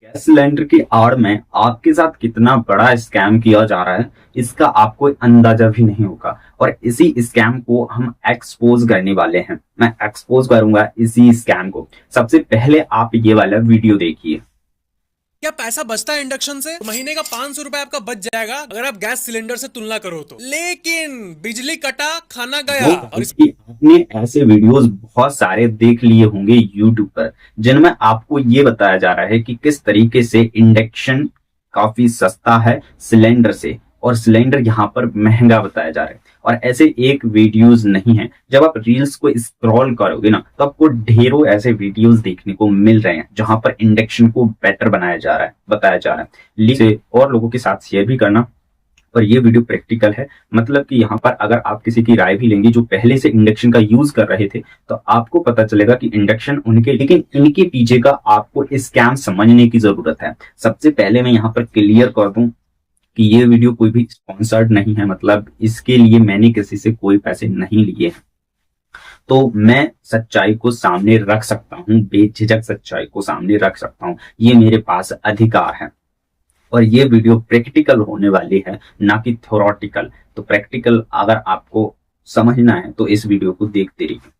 Gas cylinder की आड़ में आपके साथ कितना बड़ा स्कैम किया जा रहा है, इसका आपको अंदाजा भी नहीं होगा। और इसी स्कैम को हम एक्सपोज करने वाले हैं। मैं एक्सपोज करूंगा इसी स्कैम को। सबसे पहले आप ये वाला वीडियो देखिए। क्या पैसा बचता है इंडक्शन से? महीने का 500 रुपए आपका बच जाएगा अगर आप गैस सिलेंडर से तुलना करो तो। लेकिन बिजली कटा, खाना गया। और कि आपने ऐसे वीडियोस बहुत सारे देख लिए होंगे यूट्यूब पर, जिनमें आपको ये बताया जा रहा है कि किस तरीके से इंडक्शन काफी सस्ता है सिलेंडर से, और सिलेंडर यहाँ पर महंगा बताया जा रहा है। और ऐसे एक वीडियोस नहीं है, जब आप रील्स को स्क्रॉल करोगे ना तो आपको ढेरों ऐसे वीडियोस देखने को मिल रहे हैं जहां पर इंडक्शन को बेटर बनाया जा रहा है, बताया जा रहा है। इसे और लोगों के साथ शेयर भी करना। और ये वीडियो प्रैक्टिकल है, मतलब कि यहाँ पर अगर आप किसी की राय भी लेंगे जो पहले से इंडक्शन का यूज कर रहे थे, तो आपको पता चलेगा कि इंडक्शन उनके, लेकिन इनके पीछे का आपको स्कैम समझने की जरूरत है। सबसे पहले मैं यहाँ पर क्लियर कर दूं कि ये वीडियो कोई भी स्पॉन्सर्ड नहीं है, मतलब इसके लिए मैंने किसी से कोई पैसे नहीं लिए। तो मैं सच्चाई को सामने रख सकता हूँ, बेझिझक सच्चाई को सामने रख सकता हूँ, ये मेरे पास अधिकार है। और ये वीडियो प्रैक्टिकल होने वाली है, ना कि थ्योरेटिकल। तो प्रैक्टिकल अगर आपको समझना है तो इस वीडियो को देखते रहिए।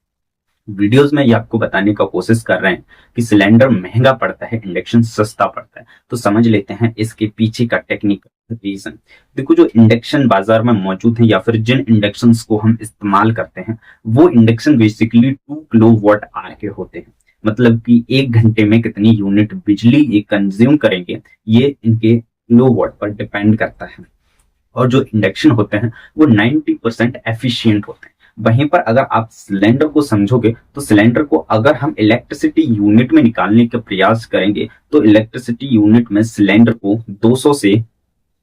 वीडियोस में ये आपको बताने का कोशिश कर रहे हैं कि सिलेंडर महंगा पड़ता है, इंडक्शन सस्ता पड़ता है। तो समझ लेते हैं इसके पीछे का टेक्निकल रीजन। देखो, जो इंडक्शन बाजार में मौजूद है या फिर जिन इंडक्शन को हम इस्तेमाल करते हैं, वो इंडक्शन बेसिकली 2 किलोवाट आवर के होते हैं। मतलब कि 1 घंटे में कितनी यूनिट बिजली ये कंज्यूम करेंगे, ये इनके किलोवाट पर डिपेंड करता है। और जो इंडक्शन होते हैं वो 90% एफिशिएंट होते हैं। वहीं पर अगर आप सिलेंडर को समझोगे तो सिलेंडर को अगर हम इलेक्ट्रिसिटी यूनिट में निकालने का प्रयास करेंगे तो इलेक्ट्रिसिटी यूनिट में सिलेंडर को 200 से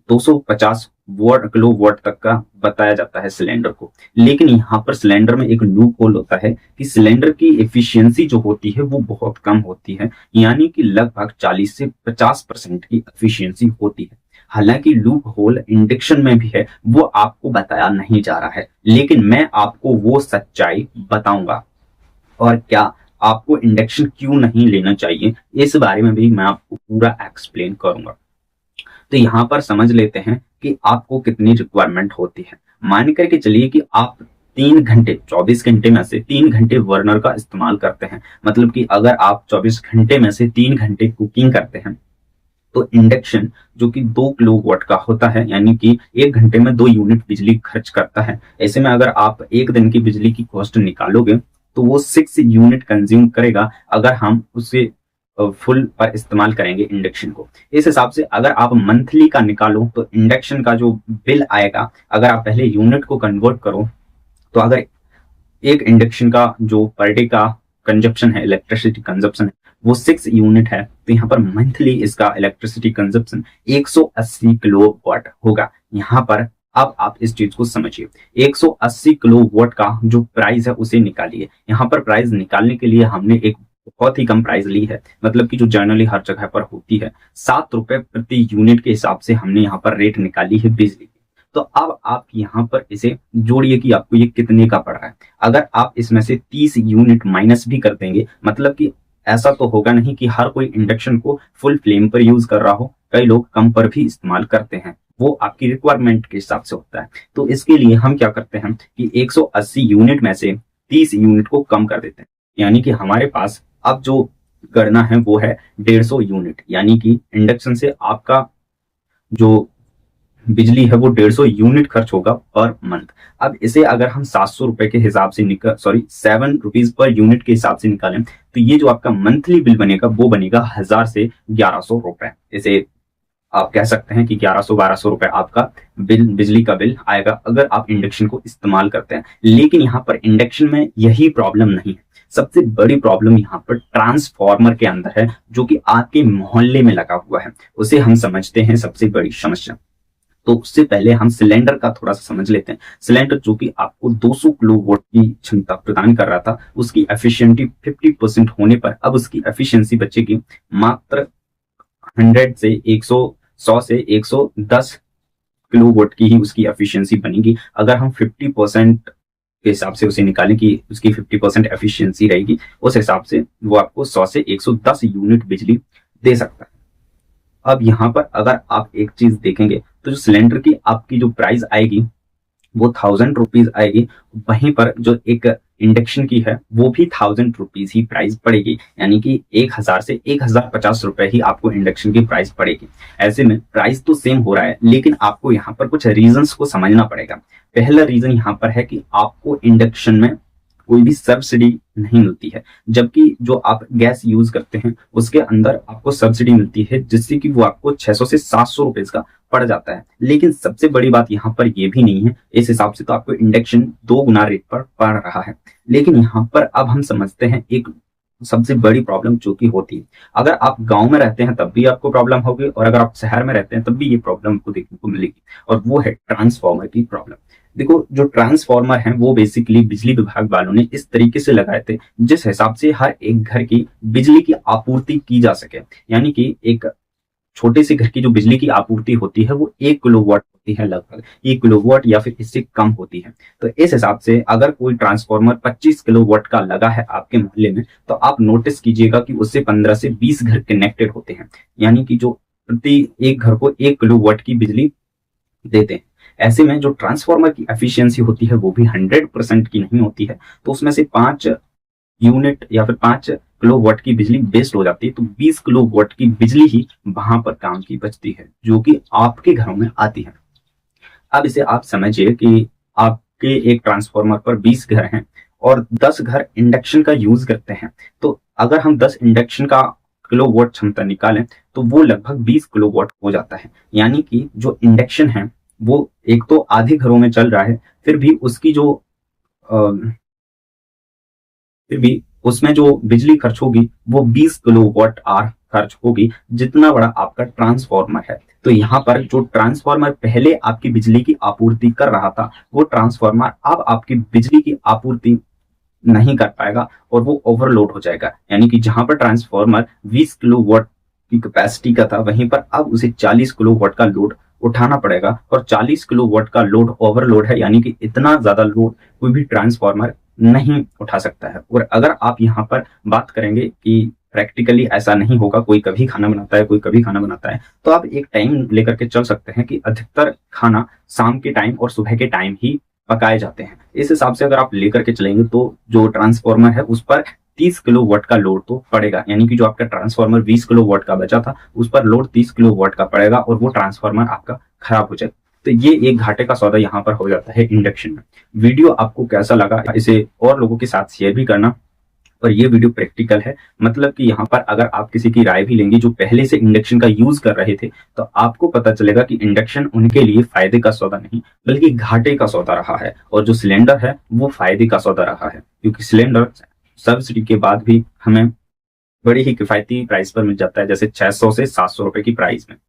250 वॉट किलोवाट तक का बताया जाता है सिलेंडर को। लेकिन यहाँ पर सिलेंडर में एक लूप होल होता है कि सिलेंडर की एफिशिएंसी जो होती है वो बहुत कम होती है, यानी कि लगभग 40 से 50% की एफिशिएंसी होती है। हालांकि लूप होल इंडक्शन में भी है, वो आपको बताया नहीं जा रहा है, लेकिन मैं आपको वो सच्चाई बताऊंगा। और क्या आपको इंडक्शन क्यों नहीं लेना चाहिए, इस बारे में भी मैं आपको पूरा एक्सप्लेन करूंगा। तो यहाँ पर समझ लेते हैं कि आपको कितनी रिक्वायरमेंट होती है। मान करके चलिए कि आप 3 घंटे, 24 घंटे में से 3 घंटे बर्नर का इस्तेमाल करते हैं। मतलब कि अगर आप 24 घंटे में से 3 घंटे कुकिंग करते हैं, तो इंडक्शन जो कि 2 किलोवाट का होता है, यानी कि 1 घंटे में 2 यूनिट बिजली खर्च करता है। ऐसे में अगर आप एक दिन की बिजली की कॉस्ट निकालोगे तो वो 6 यूनिट कंज्यूम करेगा अगर हम उसे फुल पर इस्तेमाल करेंगे इंडक्शन को। इस हिसाब से अगर आप मंथली का निकालो तो इंडक्शन का जो बिल आएगा, अगर आप पहले यूनिट को कन्वर्ट करो, तो अगर एक इंडक्शन का जो पर डे का कंजप्शन है, इलेक्ट्रिसिटी कंजप्शन है, वो 6 यूनिट है, तो यहाँ पर मंथली इसका इलेक्ट्रिसिटी कंजप्शन 180 किलोवाट होगा। यहाँ पर अब आप इस चीज को समझिए, 180 किलोवाट का जो प्राइस है उसे निकालिए। यहाँ पर प्राइस निकालने के लिए हमने एक बहुत ही कम प्राइस ली है, मतलब कि जो जनरली हर जगह पर होती है, 7 रुपए प्रति यूनिट के हिसाब से हमने यहाँ पर रेट निकाली है बिजली की। तो अब आप यहाँ पर इसे जोड़िए कि आपको ये कितने का पड़ रहा है। अगर आप इसमें से 30 यूनिट माइनस भी कर देंगे, मतलब कि ऐसा तो होगा नहीं कि हर कोई इंडक्शन को फुल फ्लेम पर यूज कर रहा हो, कई लोग कम पर भी इस्तेमाल करते हैं, वो आपकी रिक्वायरमेंट के हिसाब से होता है। तो इसके लिए हम क्या करते हैं कि 180 यूनिट में से 30 यूनिट को कम कर देते हैं, यानी कि हमारे पास अब जो गणना है वो है 150 यूनिट, यानी कि इंडक्शन से आपका जो बिजली है वो 150 यूनिट खर्च होगा पर मंथ। अब इसे अगर हम 700 रुपए के हिसाब से 7 रुपीज पर यूनिट के हिसाब से निकालें, तो ये जो आपका मंथली बिल बनेगा वो बनेगा 1000 से 1100 रुपए। इसे आप कह सकते हैं कि 1100-1200 रुपए आपका बिल, बिजली का बिल आएगा अगर आप इंडक्शन को इस्तेमाल करते हैं। लेकिन यहाँ पर इंडक्शन में यही प्रॉब्लम नहीं है। सबसे बड़ी प्रॉब्लम यहाँ पर ट्रांसफॉर्मर के अंदर है, जो कि आपके मोहल्ले में लगा हुआ है। उसे हम समझते हैं सबसे बड़ी समस्या। तो उससे पहले हम सिलेंडर का थोड़ा सा समझ लेते हैं। सिलेंडर जो कि आपको 200 किलोवाट की क्षमता प्रदान कर रहा था, उसकी एफिशिएंसी 50% होने पर अब उसकी एफिशिएंसी बचेगी मात्र 100 से 100 से 110 किलोवाट की ही उसकी एफिशिएंसी बनेगी। अगर हम 50% के हिसाब से उसे निकालें कि उसकी 50% एफिशिएंसी रहेगी, उस हिसाब से वो आपको 100 से 110 यूनिट बिजली दे सकता है। अब यहाँ पर अगर आप एक चीज देखेंगे तो जो सिलेंडर की आपकी जो प्राइस आएगी वो 1000 रुपीज आएगी। वहीं पर जो एक इंडक्शन की है वो भी 1000 रुपीज ही प्राइस पड़ेगी, यानी कि 1000 से 1050 रुपए ही आपको इंडक्शन की प्राइस पड़ेगी। ऐसे में प्राइस तो सेम हो रहा है, लेकिन आपको यहाँ पर कुछ रीजंस को समझना पड़ेगा। पहला रीजन यहाँ पर है कि आपको इंडक्शन में कोई भी सब्सिडी नहीं मिलती है, जबकि जो आप गैस यूज करते हैं उसके अंदर आपको सब्सिडी मिलती है, जिससे कि वो आपको 600 से 700 रुपए का पड़ जाता है। लेकिन सबसे बड़ी बात यहाँ पर ये भी नहीं है, इस हिसाब से तो आपको इंडक्शन 2 गुना रेट पर पड़ रहा है। लेकिन यहाँ पर अब हम समझते हैं एक सबसे बड़ी प्रॉब्लम जो कि होती है। अगर आप गांव में रहते हैं तब भी आपको प्रॉब्लम होगी, और अगर आप शहर में रहते हैं तब भी ये प्रॉब्लम आपको देखने को मिलेगी, और वो है ट्रांसफॉर्मर की प्रॉब्लम। देखो, जो ट्रांसफॉर्मर है वो बेसिकली बिजली विभाग वालों ने इस तरीके से लगाए थे जिस हिसाब से हर एक घर की बिजली की आपूर्ति की जा सके। यानी कि एक छोटे से घर की जो बिजली की आपूर्ति होती है वो 1 किलोवाट होती है, लगभग 1 किलोवाट या फिर इससे कम होती है। तो इस हिसाब से अगर कोई ट्रांसफॉर्मर 25 किलोवाट का लगा है आपके मोहल्ले में, तो आप नोटिस कीजिएगा कि उससे 15 से 20 घर कनेक्टेड होते हैं, यानी कि जो प्रति एक घर को 1 किलोवाट की बिजली देते हैं। ऐसे में जो ट्रांसफॉर्मर की एफिशिएंसी होती है वो भी 100% की नहीं होती है, तो उसमें से 5 यूनिट या फिर 5 किलोवाट की बिजली वेस्ट हो जाती है, तो 20 किलोवाट की बिजली ही वहां पर काम की बचती है, जो कि आपके घरों में आती है। अब इसे आप समझिए कि आपके एक ट्रांसफॉर्मर पर 20 घर हैं और 10 घर इंडक्शन का यूज करते हैं। तो अगर हम 10 इंडक्शन का किलोवाट क्षमता निकालें तो वो लगभग 20 किलोवाट हो जाता है। यानी कि जो इंडक्शन है वो एक तो आधे घरों में चल रहा है, फिर भी उसकी जो फिर भी उसमें जो बिजली खर्च होगी वो 20 किलोवाट आवर खर्च होगी, जितना बड़ा आपका ट्रांसफॉर्मर है। तो यहाँ पर जो ट्रांसफॉर्मर पहले आपकी बिजली की आपूर्ति कर रहा था, वो ट्रांसफॉर्मर अब आपकी बिजली की आपूर्ति नहीं कर पाएगा और वो ओवरलोड हो जाएगा। यानी कि जहां पर ट्रांसफॉर्मर 20 किलोवाट की कैपेसिटी का था, वहीं पर अब उसे 40 किलोवाट का लोड उठाना पड़ेगा, और 40 किलोवाट का लोड ओवरलोड है, यानी कि इतना ज्यादा लोड कोई भी ट्रांसफॉर्मर नहीं उठा सकता है। और अगर आप यहाँ पर बात करेंगे कि प्रैक्टिकली ऐसा नहीं होगा, कोई कभी खाना बनाता है कोई कभी खाना बनाता है, तो आप एक टाइम लेकर के चल सकते हैं कि अधिकतर खाना शाम के टाइम और सुबह के टाइम ही पकाए जाते हैं। इस हिसाब से अगर आप लेकर के चलेंगे तो जो ट्रांसफॉर्मर है उस पर 30 किलोवाट का लोड तो पड़ेगा, यानी कि जो आपका ट्रांसफॉर्मर 20 किलोवाट का बचा था उस पर लोड 30 किलोवाट का पड़ेगा और वो ट्रांसफॉर्मर आपका खराब हो जाएगा। तो ये एक घाटे का सौदा यहाँ पर हो जाता है इंडक्शन में। वीडियो आपको कैसा लगा इसे और लोगों के साथ शेयर भी करना। और ये वीडियो प्रैक्टिकल है, मतलब कि यहाँ पर अगर आप किसी की राय भी लेंगे जो पहले से इंडक्शन का यूज कर रहे थे, तो आपको पता चलेगा कि इंडक्शन उनके लिए फायदे का सौदा नहीं बल्कि घाटे का सौदा रहा है, और जो सिलेंडर है वो फायदे का सौदा रहा है, क्योंकि सिलेंडर सब्सिडी के बाद भी हमें बड़ी ही किफायती प्राइस पर मिल जाता है, जैसे 600 से 700 रुपए की प्राइस में।